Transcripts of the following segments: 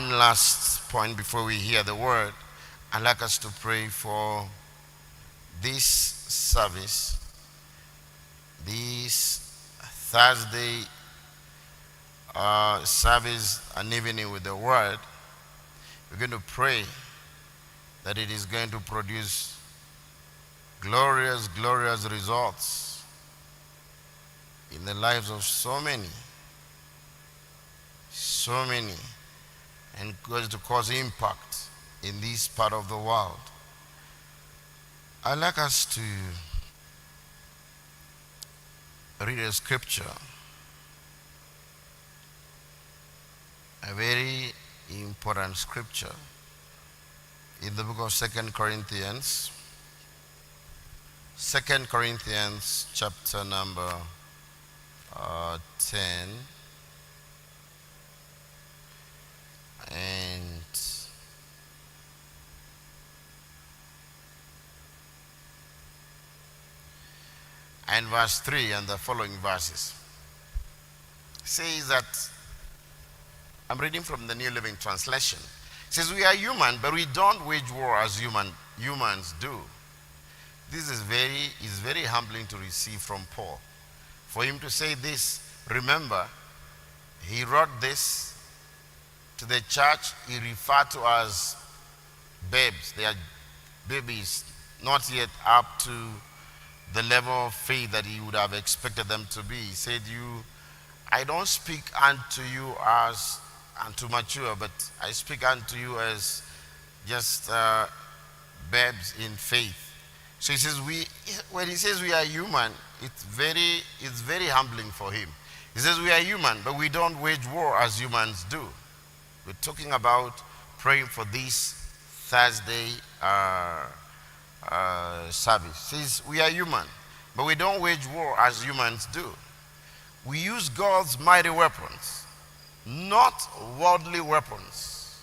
one last point before we hear the word. I'd like us to pray for this service, this Thursday service and evening with the word. We're going to pray that it is going to produce glorious, glorious results in the lives of so many, and going to cause impact in this part of the world. I'd like us to read a scripture, a very important scripture in the book of 2 Corinthians. 2 Corinthians chapter number 10 and verse 3 and the following verses. It says that, I'm reading from the New Living Translation. It says, we are human, but we don't wage war as humans do. This is very humbling to receive from Paul. For him to say this, remember, he wrote this to the church he referred to as babes. They are babies, not yet up to the level of faith that he would have expected them to be. He said, I don't speak unto you as unto mature, but I speak unto you as just babes in faith. So he says, when he says we are human, it's very humbling for him. He says we are human, but we don't wage war as humans do. We're talking about praying for this Thursday service. He says we are human, but we don't wage war as humans do. We use God's mighty weapons, not worldly weapons,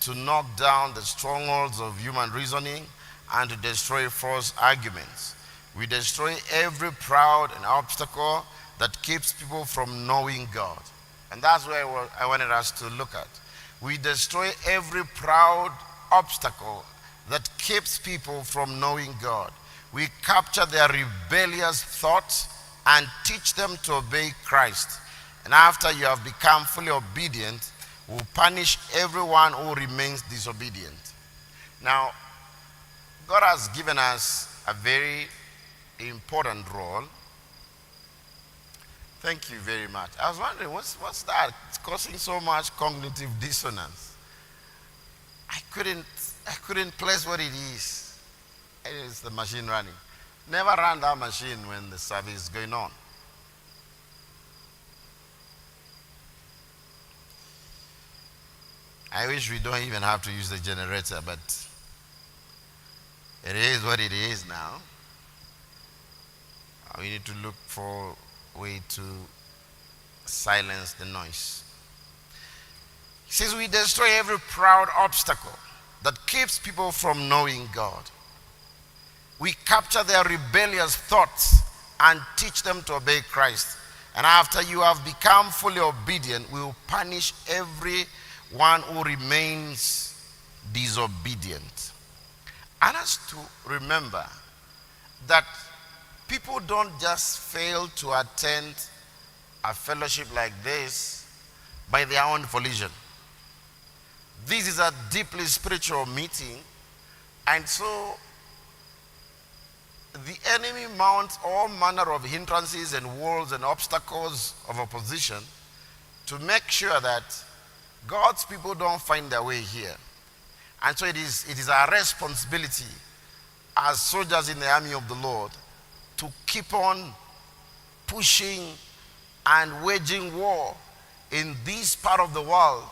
to knock down the strongholds of human reasoning and to destroy false arguments. We destroy every proud and obstacle that keeps people from knowing God. And that's where I wanted us to look at. We destroy every proud obstacle that keeps people from knowing God. We capture their rebellious thoughts and teach them to obey Christ. And after you have become fully obedient, we'll punish everyone who remains disobedient. Now, God has given us a very important role. Thank you very much. I was wondering, what's that? It's causing so much cognitive dissonance. I couldn't place what it is. It's the machine running. Never run that machine when the service is going on. I wish we don't even have to use the generator, but it is what it is now. We need to look for a way to silence the noise. He says we destroy every proud obstacle that keeps people from knowing God. We capture their rebellious thoughts and teach them to obey Christ. And after you have become fully obedient, we will punish everyone who remains disobedient. And us to remember that people don't just fail to attend a fellowship like this by their own volition. This is a deeply spiritual meeting, and so the enemy mounts all manner of hindrances and walls and obstacles of opposition to make sure that God's people don't find their way here. And so it is our responsibility as soldiers in the army of the Lord to keep on pushing and waging war in this part of the world